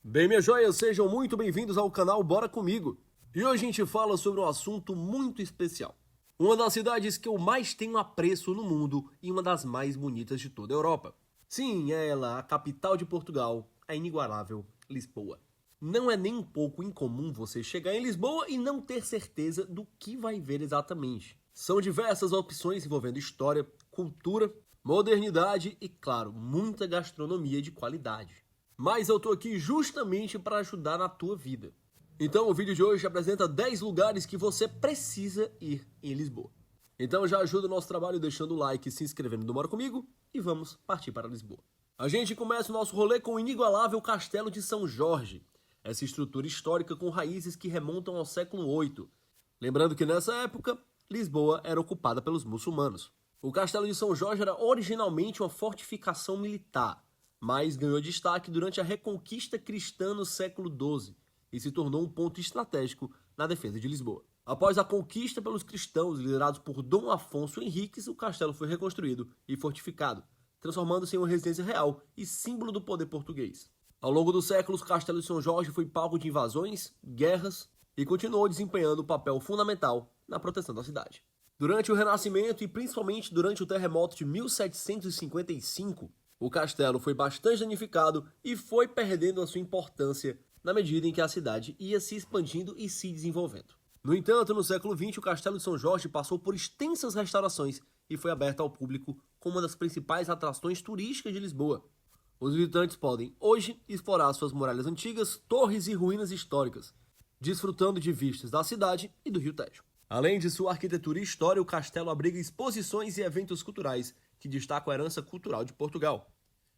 Bem, minhas joias, sejam muito bem-vindos ao canal Bora Comigo. E hoje a gente fala sobre um assunto muito especial. Uma das cidades que eu mais tenho apreço no mundo e uma das mais bonitas de toda a Europa. Sim, é ela, a capital de Portugal, a inigualável Lisboa. Não é nem um pouco incomum você chegar em Lisboa e não ter certeza do que vai ver exatamente. São diversas opções envolvendo história, cultura, modernidade e, claro, muita gastronomia de qualidade. Mas eu tô aqui justamente para ajudar na tua vida. Então o vídeo de hoje apresenta 10 lugares que você precisa ir em Lisboa. Então já ajuda o nosso trabalho deixando o like e se inscrevendo no Bora Comigo e vamos partir para Lisboa. A gente começa o nosso rolê com o inigualável Castelo de São Jorge. Essa estrutura histórica com raízes que remontam ao século VIII. Lembrando que nessa época, Lisboa era ocupada pelos muçulmanos. O Castelo de São Jorge era originalmente uma fortificação militar, mas ganhou destaque durante a Reconquista Cristã no século XII e se tornou um ponto estratégico na defesa de Lisboa. Após a conquista pelos cristãos liderados por Dom Afonso Henriques, o castelo foi reconstruído e fortificado, transformando-se em uma residência real e símbolo do poder português. Ao longo dos séculos, o Castelo de São Jorge foi palco de invasões, guerras e continuou desempenhando um papel fundamental na proteção da cidade. Durante o Renascimento e principalmente durante o terremoto de 1755, o castelo foi bastante danificado e foi perdendo a sua importância na medida em que a cidade ia se expandindo e se desenvolvendo. No entanto, no século XX, o Castelo de São Jorge passou por extensas restaurações e foi aberto ao público como uma das principais atrações turísticas de Lisboa. Os visitantes podem, hoje, explorar suas muralhas antigas, torres e ruínas históricas, desfrutando de vistas da cidade e do Rio Tejo. Além de sua arquitetura e história, o castelo abriga exposições e eventos culturais que destacam a herança cultural de Portugal.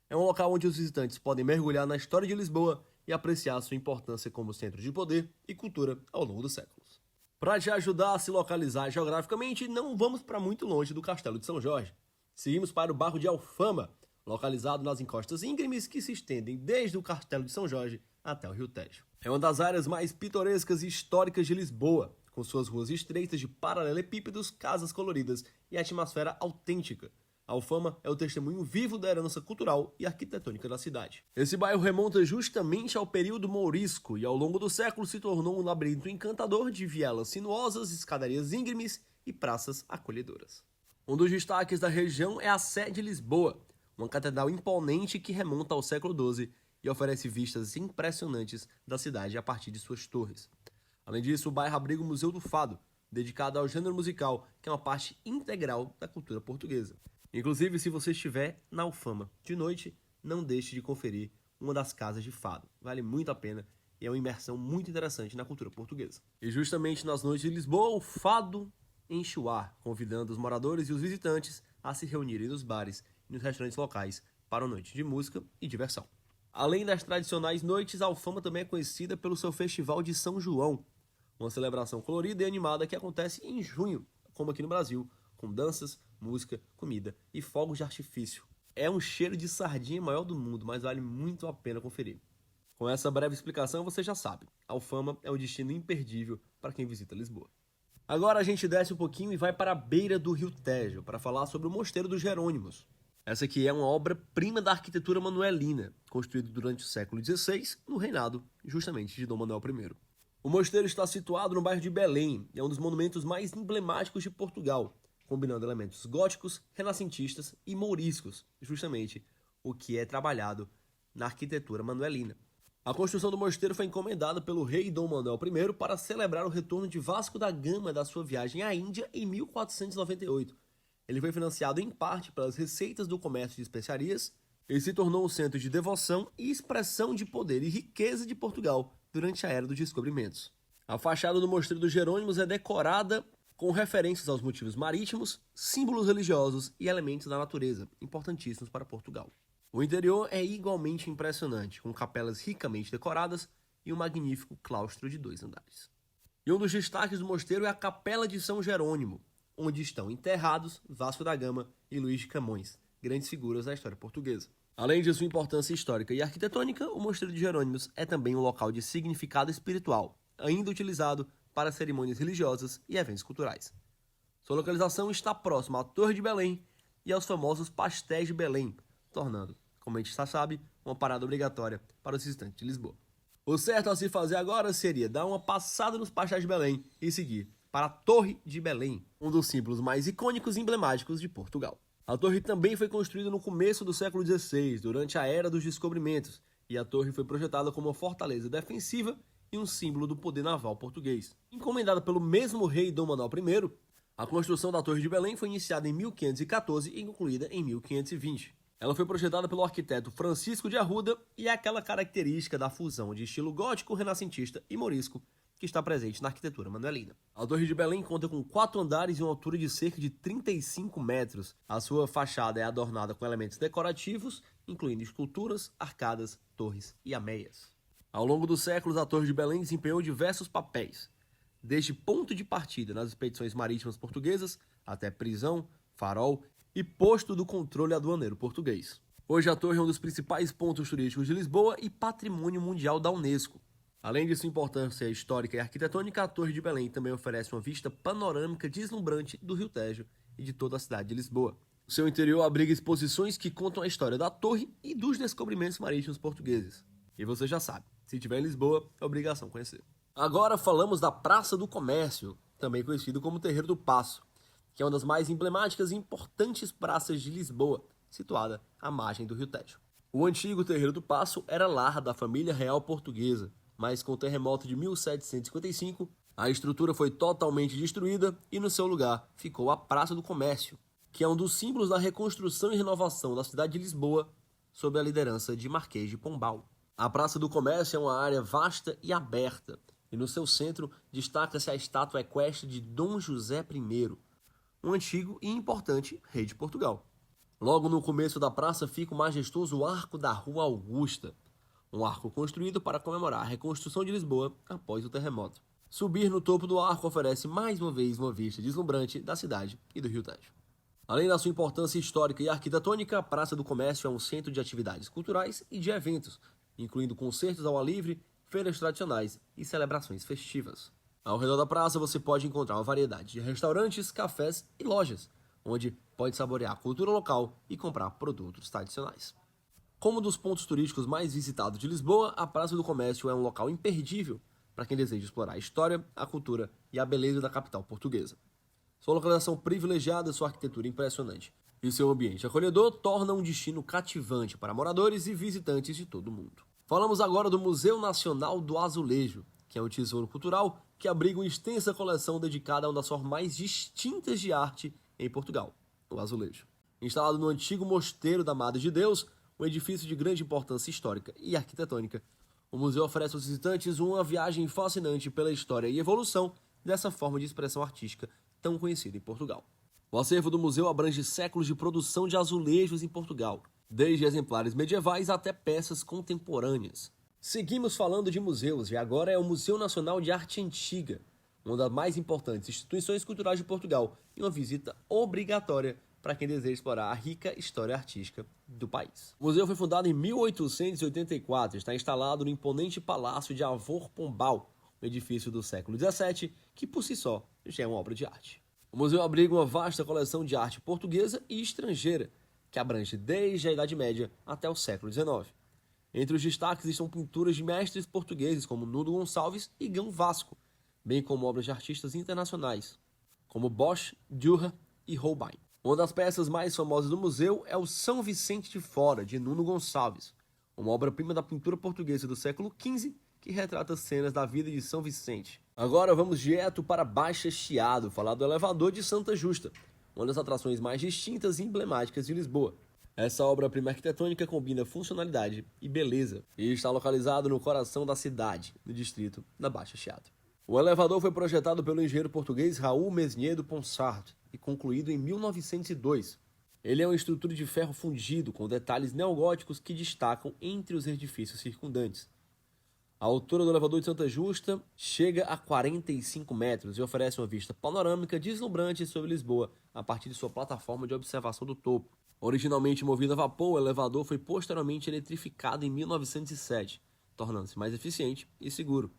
É um local onde os visitantes podem mergulhar na história de Lisboa e apreciar sua importância como centro de poder e cultura ao longo dos séculos. Para te ajudar a se localizar geograficamente, não vamos para muito longe do Castelo de São Jorge. Seguimos para o bairro de Alfama, localizado nas encostas íngremes que se estendem desde o Castelo de São Jorge até o Rio Tejo. É uma das áreas mais pitorescas e históricas de Lisboa, com suas ruas estreitas de paralelepípedos, casas coloridas e atmosfera autêntica. Alfama é o testemunho vivo da herança cultural e arquitetônica da cidade. Esse bairro remonta justamente ao período mourisco e ao longo do século se tornou um labirinto encantador de vielas sinuosas, escadarias íngremes e praças acolhedoras. Um dos destaques da região é a Sé de Lisboa, uma catedral imponente que remonta ao século XII e oferece vistas impressionantes da cidade a partir de suas torres. Além disso, o bairro abriga o Museu do Fado, dedicado ao gênero musical, que é uma parte integral da cultura portuguesa. Inclusive, se você estiver na Alfama de noite, não deixe de conferir uma das casas de fado. Vale muito a pena e é uma imersão muito interessante na cultura portuguesa. E justamente nas noites de Lisboa, o fado enche o ar, convidando os moradores e os visitantes a se reunirem nos bares e nos restaurantes locais para uma noite de música e diversão. Além das tradicionais noites, a Alfama também é conhecida pelo seu Festival de São João, uma celebração colorida e animada que acontece em junho, como aqui no Brasil, com danças, música, comida e fogos de artifício. É um cheiro de sardinha maior do mundo, mas vale muito a pena conferir. Com essa breve explicação, você já sabe, Alfama é um destino imperdível para quem visita Lisboa. Agora a gente desce um pouquinho e vai para a beira do Rio Tejo, para falar sobre o Mosteiro dos Jerônimos. Essa aqui é uma obra-prima da arquitetura manuelina, construída durante o século XVI, no reinado justamente de Dom Manuel I. O mosteiro está situado no bairro de Belém e é um dos monumentos mais emblemáticos de Portugal, combinando elementos góticos, renascentistas e mouriscos, justamente o que é trabalhado na arquitetura manuelina. A construção do mosteiro foi encomendada pelo rei Dom Manuel I para celebrar o retorno de Vasco da Gama da sua viagem à Índia em 1498. Ele foi financiado em parte pelas receitas do comércio de especiarias e se tornou um centro de devoção e expressão de poder e riqueza de Portugal durante a Era dos Descobrimentos. A fachada do Mosteiro dos Jerônimos é decorada com referências aos motivos marítimos, símbolos religiosos e elementos da natureza, importantíssimos para Portugal. O interior é igualmente impressionante, com capelas ricamente decoradas e um magnífico claustro de 2 andares. E um dos destaques do mosteiro é a Capela de São Jerônimo, onde estão enterrados Vasco da Gama e Luís de Camões, grandes figuras da história portuguesa. Além de sua importância histórica e arquitetônica, o Mosteiro de Jerônimos é também um local de significado espiritual, ainda utilizado para cerimônias religiosas e eventos culturais. Sua localização está próxima à Torre de Belém e aos famosos pastéis de Belém, tornando, como a gente já sabe, uma parada obrigatória para os visitantes de Lisboa. O certo a se fazer agora seria dar uma passada nos Pastéis de Belém e seguir para a Torre de Belém, um dos símbolos mais icônicos e emblemáticos de Portugal. A torre também foi construída no começo do século XVI, durante a Era dos Descobrimentos, e a torre foi projetada como uma fortaleza defensiva e um símbolo do poder naval português. Encomendada pelo mesmo rei Dom Manuel I, a construção da Torre de Belém foi iniciada em 1514 e concluída em 1520. Ela foi projetada pelo arquiteto Francisco de Arruda e é aquela característica da fusão de estilo gótico, renascentista e morisco que está presente na arquitetura manuelina. A Torre de Belém conta com 4 andares e uma altura de cerca de 35 metros. A sua fachada é adornada com elementos decorativos, incluindo esculturas, arcadas, torres e ameias. Ao longo dos séculos, a Torre de Belém desempenhou diversos papéis, desde ponto de partida nas expedições marítimas portuguesas até prisão, farol e posto do controle aduaneiro português. Hoje a torre é um dos principais pontos turísticos de Lisboa e patrimônio mundial da Unesco. Além de sua importância histórica e arquitetônica, a Torre de Belém também oferece uma vista panorâmica deslumbrante do Rio Tejo e de toda a cidade de Lisboa. O seu interior abriga exposições que contam a história da torre e dos descobrimentos marítimos portugueses. E você já sabe, se estiver em Lisboa, é obrigação conhecer. Agora falamos da Praça do Comércio, também conhecido como Terreiro do Paço, que é uma das mais emblemáticas e importantes praças de Lisboa, situada à margem do Rio Tejo. O antigo Terreiro do Paço era lar da família real portuguesa, mas com o terremoto de 1755, a estrutura foi totalmente destruída e no seu lugar ficou a Praça do Comércio, que é um dos símbolos da reconstrução e renovação da cidade de Lisboa sob a liderança de Marquês de Pombal. A Praça do Comércio é uma área vasta e aberta, e no seu centro destaca-se a estátua equestre de Dom José I, um antigo e importante rei de Portugal. Logo no começo da praça fica o majestoso Arco da Rua Augusta, um arco construído para comemorar a reconstrução de Lisboa após o terremoto. Subir no topo do arco oferece mais uma vez uma vista deslumbrante da cidade e do Rio Tejo. Além da sua importância histórica e arquitetônica, a Praça do Comércio é um centro de atividades culturais e de eventos, incluindo concertos ao ar livre, feiras tradicionais e celebrações festivas. Ao redor da praça você pode encontrar uma variedade de restaurantes, cafés e lojas, onde pode saborear a cultura local e comprar produtos tradicionais. Como um dos pontos turísticos mais visitados de Lisboa, a Praça do Comércio é um local imperdível para quem deseja explorar a história, a cultura e a beleza da capital portuguesa. Sua localização privilegiada, sua arquitetura impressionante e seu ambiente acolhedor tornam um destino cativante para moradores e visitantes de todo o mundo. Falamos agora do Museu Nacional do Azulejo, que é um tesouro cultural que abriga uma extensa coleção dedicada a uma das formas mais distintas de arte em Portugal, o azulejo. Instalado no antigo mosteiro da Madre de Deus, um edifício de grande importância histórica e arquitetônica, o museu oferece aos visitantes uma viagem fascinante pela história e evolução dessa forma de expressão artística tão conhecida em Portugal. O acervo do museu abrange séculos de produção de azulejos em Portugal, desde exemplares medievais até peças contemporâneas. Seguimos falando de museus e agora é o Museu Nacional de Arte Antiga, uma das mais importantes instituições culturais de Portugal e uma visita obrigatória para quem deseja explorar a rica história artística do país. O museu foi fundado em 1884 e está instalado no imponente Palácio de Avor Pombal, um edifício do século XVII que, por si só, já é uma obra de arte. O museu abriga uma vasta coleção de arte portuguesa e estrangeira, que abrange desde a Idade Média até o século XIX. Entre os destaques estão pinturas de mestres portugueses como Nuno Gonçalves e Gão Vasco, bem como obras de artistas internacionais, como Bosch, Dürer e Holbein. Uma das peças mais famosas do museu é o São Vicente de Fora, de Nuno Gonçalves, uma obra-prima da pintura portuguesa do século XV que retrata cenas da vida de São Vicente. Agora vamos direto para Baixa Chiado, falar do elevador de Santa Justa, uma das atrações mais distintas e emblemáticas de Lisboa. Essa obra-prima arquitetônica combina funcionalidade e beleza e está localizado no coração da cidade, no distrito da Baixa Chiado. O elevador foi projetado pelo engenheiro português Raul Mesnier do Ponsard e concluído em 1902. Ele é uma estrutura de ferro fundido com detalhes neogóticos que destacam entre os edifícios circundantes. A altura do elevador de Santa Justa chega a 45 metros e oferece uma vista panorâmica deslumbrante sobre Lisboa a partir de sua plataforma de observação do topo. Originalmente movido a vapor, o elevador foi posteriormente eletrificado em 1907, tornando-se mais eficiente e seguro.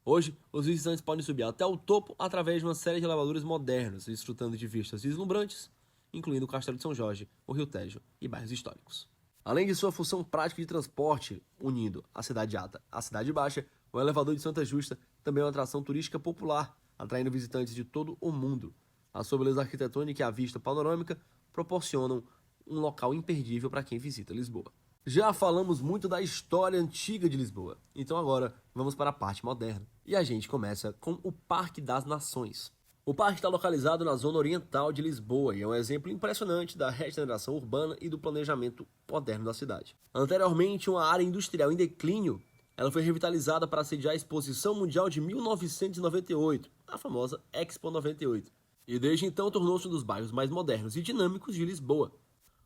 Hoje, os visitantes podem subir até o topo através de uma série de elevadores modernos, desfrutando de vistas deslumbrantes, incluindo o Castelo de São Jorge, o Rio Tejo e bairros históricos. Além de sua função prática de transporte, unindo a cidade alta à cidade baixa, o elevador de Santa Justa também é uma atração turística popular, atraindo visitantes de todo o mundo. A sua beleza arquitetônica e a vista panorâmica proporcionam um local imperdível para quem visita Lisboa. Já falamos muito da história antiga de Lisboa, então agora vamos para a parte moderna. E a gente começa com o Parque das Nações. O parque está localizado na zona oriental de Lisboa e é um exemplo impressionante da regeneração urbana e do planejamento moderno da cidade. Anteriormente, uma área industrial em declínio, ela foi revitalizada para sediar a Exposição Mundial de 1998, a famosa Expo 98, e desde então tornou-se um dos bairros mais modernos e dinâmicos de Lisboa.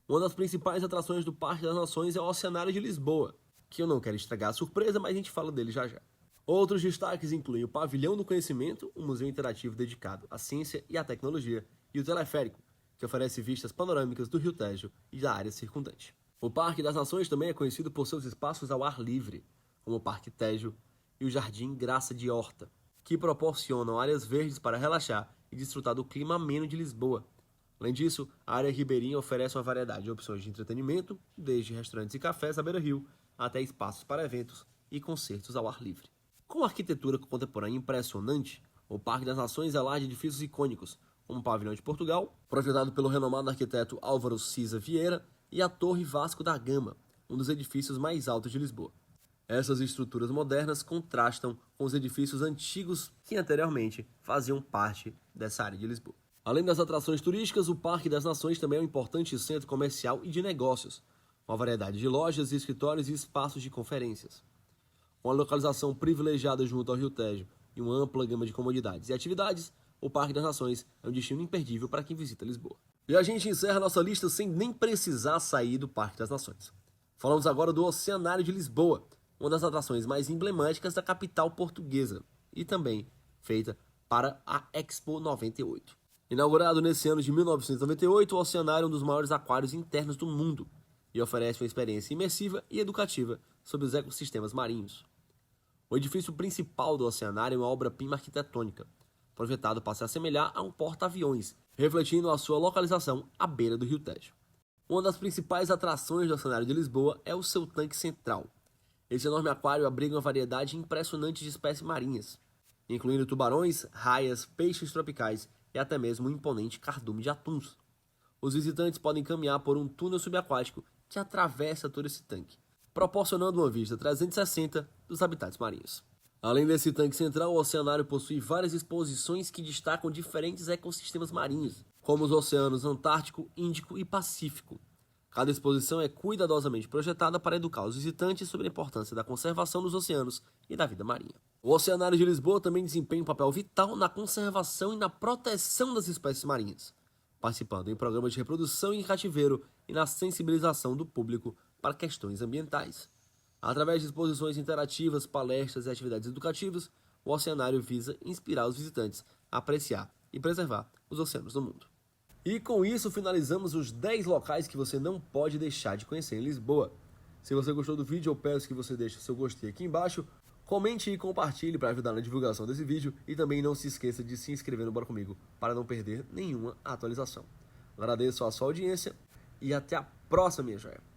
Uma das principais atrações do Parque das Nações é o Oceanário de Lisboa, que eu não quero estragar a surpresa, mas a gente fala dele já já. Outros destaques incluem o Pavilhão do Conhecimento, um museu interativo dedicado à ciência e à tecnologia, e o Teleférico, que oferece vistas panorâmicas do Rio Tejo e da área circundante. O Parque das Nações também é conhecido por seus espaços ao ar livre, como o Parque Tejo e o Jardim Graça de Horta, que proporcionam áreas verdes para relaxar e desfrutar do clima ameno de Lisboa. Além disso, a área ribeirinha oferece uma variedade de opções de entretenimento, desde restaurantes e cafés à beira-rio, até espaços para eventos e concertos ao ar livre. Com uma arquitetura contemporânea impressionante, o Parque das Nações é lar de edifícios icônicos, como o Pavilhão de Portugal, projetado pelo renomado arquiteto Álvaro Siza Vieira, e a Torre Vasco da Gama, um dos edifícios mais altos de Lisboa. Essas estruturas modernas contrastam com os edifícios antigos que anteriormente faziam parte dessa área de Lisboa. Além das atrações turísticas, o Parque das Nações também é um importante centro comercial e de negócios, com uma variedade de lojas, escritórios e espaços de conferências. Com a localização privilegiada junto ao Rio Tejo e uma ampla gama de comodidades e atividades, o Parque das Nações é um destino imperdível para quem visita Lisboa. E a gente encerra nossa lista sem nem precisar sair do Parque das Nações. Falamos agora do Oceanário de Lisboa, uma das atrações mais emblemáticas da capital portuguesa e também feita para a Expo 98. Inaugurado nesse ano de 1998, o Oceanário é um dos maiores aquários internos do mundo e oferece uma experiência imersiva e educativa sobre os ecossistemas marinhos. O edifício principal do Oceanário é uma obra-prima arquitetônica, projetado para se assemelhar a um porta-aviões, refletindo a sua localização à beira do Rio Tejo. Uma das principais atrações do Oceanário de Lisboa é o seu tanque central. Esse enorme aquário abriga uma variedade impressionante de espécies marinhas, incluindo tubarões, raias, peixes tropicais e até mesmo um imponente cardume de atuns. Os visitantes podem caminhar por um túnel subaquático que atravessa todo esse tanque, proporcionando uma vista 360 dos habitats marinhos. Além desse tanque central, o oceanário possui várias exposições que destacam diferentes ecossistemas marinhos, como os oceanos Antártico, Índico e Pacífico. Cada exposição é cuidadosamente projetada para educar os visitantes sobre a importância da conservação dos oceanos e da vida marinha. O Oceanário de Lisboa também desempenha um papel vital na conservação e na proteção das espécies marinhas, participando em programas de reprodução em cativeiro e na sensibilização do público para questões ambientais. Através de exposições interativas, palestras e atividades educativas, o Oceanário visa inspirar os visitantes a apreciar e preservar os oceanos do mundo. E com isso finalizamos os 10 locais que você não pode deixar de conhecer em Lisboa. Se você gostou do vídeo, eu peço que você deixe o seu gostei aqui embaixo, comente e compartilhe para ajudar na divulgação desse vídeo e também não se esqueça de se inscrever no Bora Comigo para não perder nenhuma atualização. Agradeço a sua audiência e até a próxima, minha joia.